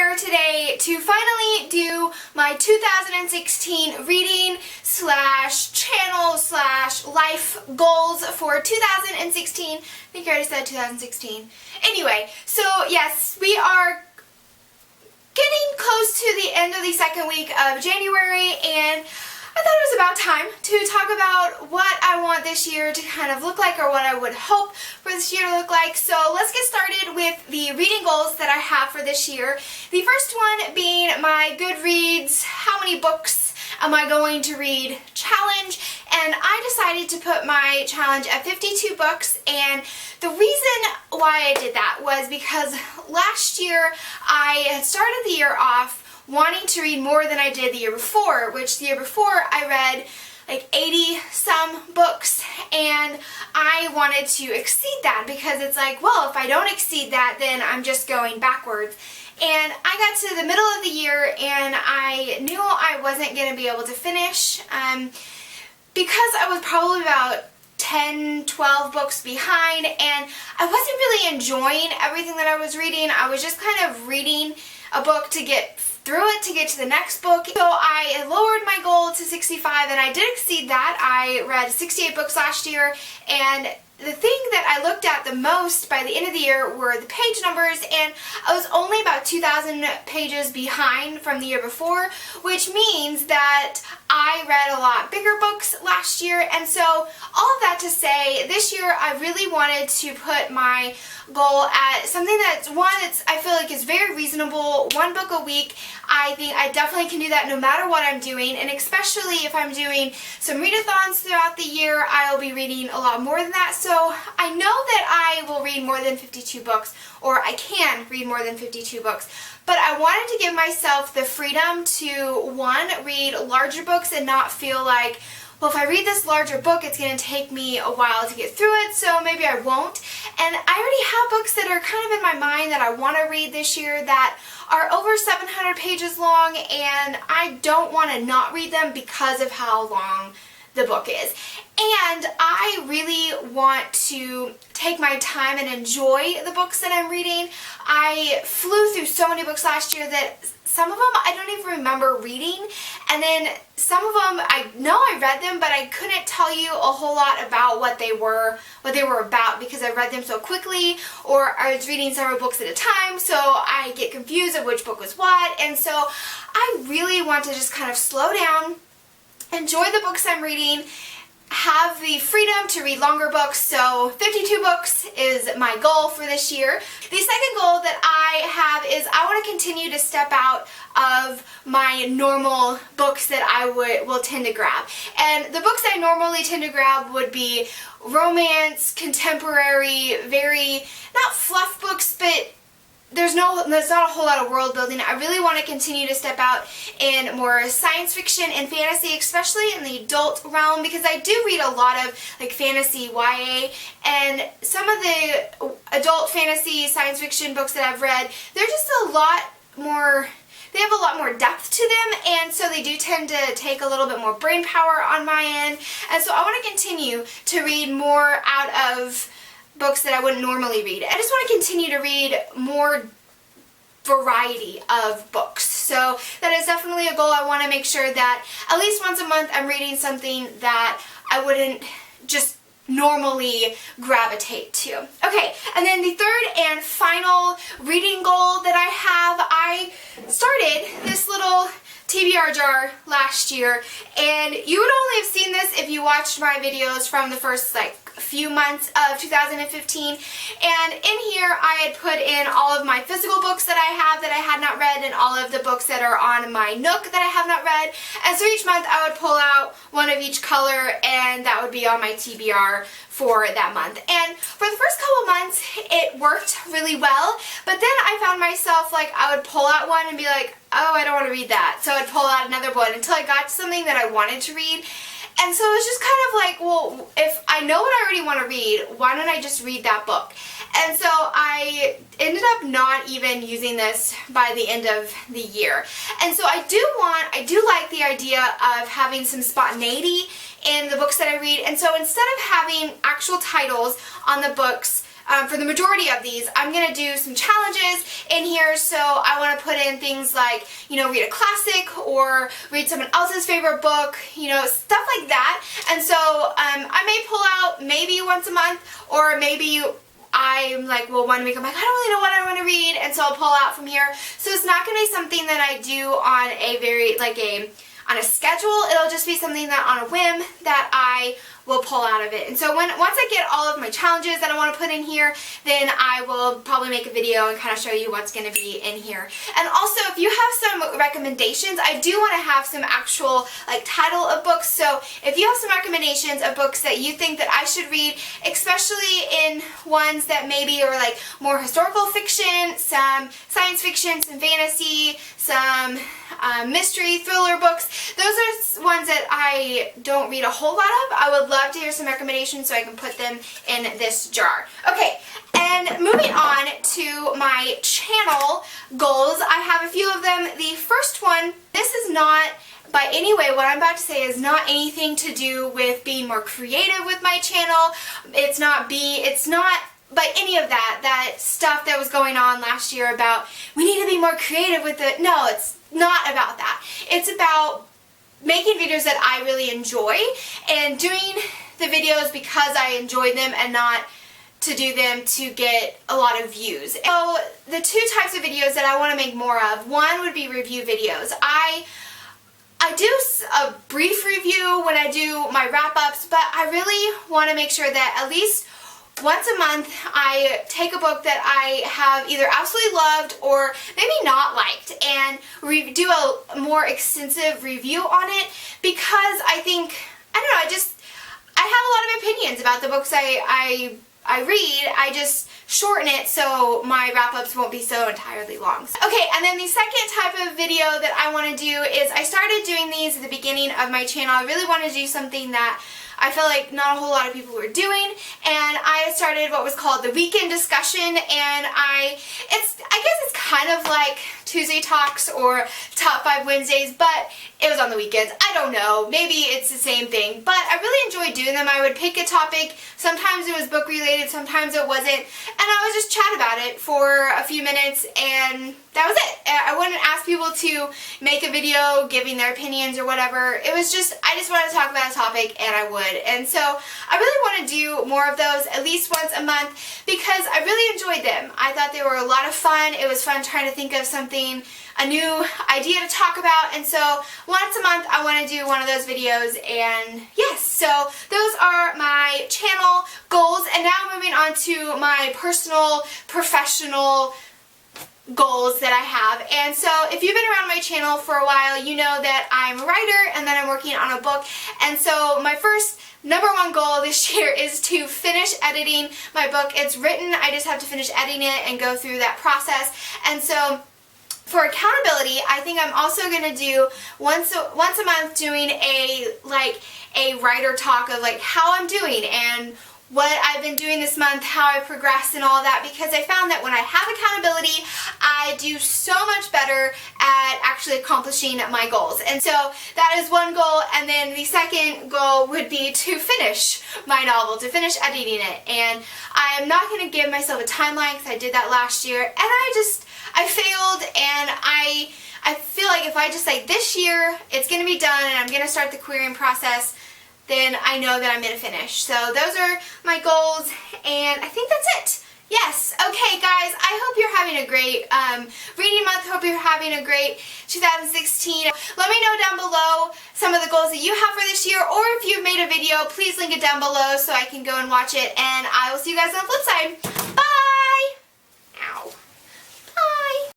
here today to finally do my 2016 reading slash channel slash life goals for 2016. I think I already said 2016. Anyway, so yes, we are getting close to the end of the second week of January, and I thought it was about time to talk about what I want this year to kind of look like, or what I would hope for this year to look like. So let's get started with the reading goals that I have for this year. The first one being my Goodreads how many books am I going to read challenge, and I decided to put my challenge at 52 books, and the reason why I did that was because last year I had started the year off wanting to read more than I did the year before, which the year before I read like 80 some books, and I wanted to exceed that because it's like, well, if I don't exceed that, then I'm just going backwards. And I got to the middle of the year and I knew I wasn't going to be able to finish because I was probably about 10, 12 books behind, and I wasn't really enjoying everything that I was reading. I was just kind of reading a book to get through it to get to the next book. So I lowered my goal to 65, and I did exceed that. I read 68 books last year, and the thing that I looked at the most by the end of the year were the page numbers, and I was only about 2,000 pages behind from the year before, which means that I read a lot bigger books last year. And so all of that to say, this year I really wanted to put my goal at something that's I feel like is very reasonable, one book a week. I think I definitely can do that no matter what I'm doing, and especially if I'm doing some readathons throughout the year, I'll be reading a lot more than that. So I know that I will read more than 52 books, or I can read more than 52 books, but I wanted to give myself the freedom to, one, read larger books and not feel like, well, if I read this larger book, it's going to take me a while to get through it, so maybe I won't. And I already have books that are kind of in my mind that I want to read this year that are over 700 pages long, and I don't want to not read them because of how long the book is. And I really want to take my time and enjoy the books that I'm reading. I flew through so many books last year that some of them I don't even remember reading, and then some of them I know I read them, but I couldn't tell you a whole lot about what they were about because I read them so quickly, or I was reading several books at a time, so I get confused of which book was what. And so I really want to just kind of slow down, enjoy the books I'm reading, have the freedom to read longer books. So 52 books is my goal for this year. The second goal that I have is I want to continue to step out of my normal books that I will tend to grab. And the books I normally tend to grab would be romance, contemporary, very, not fluff books, but there's not a whole lot of world building. I really want to continue to step out in more science fiction and fantasy, especially in the adult realm, because I do read a lot of like fantasy, YA, and some of the adult fantasy science fiction books that I've read, they're just a lot more, they have a lot more depth to them, and so they do tend to take a little bit more brain power on my end. And so I want to continue to read more out of books that I wouldn't normally read. I just want to continue to read more variety of books. So that is definitely a goal. I want to make sure that at least once a month I'm reading something that I wouldn't just normally gravitate to. Okay, and then the third and final reading goal that I started this little TBR jar last year, and you would only have seen this if you watched my videos from the first few months of 2015. And in here I had put in all of my physical books that I have that I had not read, and all of the books that are on my Nook that I have not read. And so each month I would pull out one of each color, and that would be on my TBR for that month. And for the first couple months it worked really well, but then I found myself like I would pull out one and be like, oh, I don't want to read that. So I'd pull out another one until I got to something that I wanted to read. And so it was just kind of like, well, if I know what I already want to read, why don't I just read that book? And so I ended up not even using this by the end of the year. And so I do like the idea of having some spontaneity in the books that I read. And so instead of having actual titles on the books for the majority of these, I'm going to do some challenges in here. So I want to put in things like, you know, read a classic or read someone else's favorite book, you know, stuff like that. And so I may pull out maybe once a month, or maybe I'm like, well, one week I'm like, I don't really know what I want to read, and so I'll pull out from here. So it's not going to be something that I do on a very, like on a schedule. It'll just be something that on a whim that I will pull out of it. And so once I get all of my challenges that I want to put in here, then I will probably make a video and kind of show you what's going to be in here. And also, if you have some recommendations, I do want to have some actual like title of books. So if you have some recommendations of books that you think that I should read, especially in ones that maybe are like more historical fiction, some science fiction, some fantasy, some mystery thriller books, those are ones that I don't read a whole lot of. I would love to hear some recommendations so I can put them in this jar. Okay, and moving on to my channel goals, I have a few of them. The first one, this is not by any way, what I'm about to say is not anything to do with being more creative with my channel. It's not by any of that stuff that was going on last year about we need to be more creative with it. No, it's not about that. It's about making videos that I really enjoy and doing the videos because I enjoy them and not to do them to get a lot of views. So the two types of videos that I want to make more of, one would be review videos. I do a brief review when I do my wrap-ups, but I really want to make sure that at least once a month I take a book that I have either absolutely loved or maybe not liked and do a more extensive review on it, because I think, I don't know, I have a lot of opinions about the books I read. I just shorten it so my wrap-ups won't be so entirely long. Okay, and then the second type of video that I want to do is, I started doing these at the beginning of my channel. I really wanted to do something that I feel like not a whole lot of people were doing, and I started what was called the weekend discussion, and I guess it's kind of like Tuesday Talks or Top 5 Wednesdays, but it was on the weekends. I don't know, maybe it's the same thing, but I really enjoyed doing them. I would pick a topic, sometimes it was book related, sometimes it wasn't, and I would just chat about it for a few minutes, and that was it. I wouldn't ask people to make a video giving their opinions or whatever. It was just, I just wanted to talk about a topic, and I would. And so I really want to do more of those at least once a month because I really enjoyed them. I thought they were a lot of fun. It was fun trying to think of something, a new idea to talk about, and so once a month I want to do one of those videos. And yes, so those are my channel goals, and now moving on to my personal, professional goals that I have. And so if you've been around my channel for a while, you know that I'm a writer and that I'm working on a book. And so my first number one goal this year is to finish editing my book. It's written, I just have to finish editing it and go through that process. And so for accountability, I think I'm also going to do once a month doing a writer talk of like how I'm doing and what I've been doing this month, how I progressed and all that, because I found that when I have accountability, I do so much better at actually accomplishing my goals. And so that is one goal, and then the second goal would be to finish my novel, to finish editing it. And I am not going to give myself a timeline because I did that last year, and I failed, and I feel like if I just say this year it's going to be done and I'm going to start the querying process, then I know that I'm going to finish. So those are my goals, and I think that's it. Yes. Okay, guys, I hope you're having a great reading month. Hope you're having a great 2016. Let me know down below some of the goals that you have for this year, or if you've made a video, please link it down below so I can go and watch it, and I will see you guys on the flip side. Bye!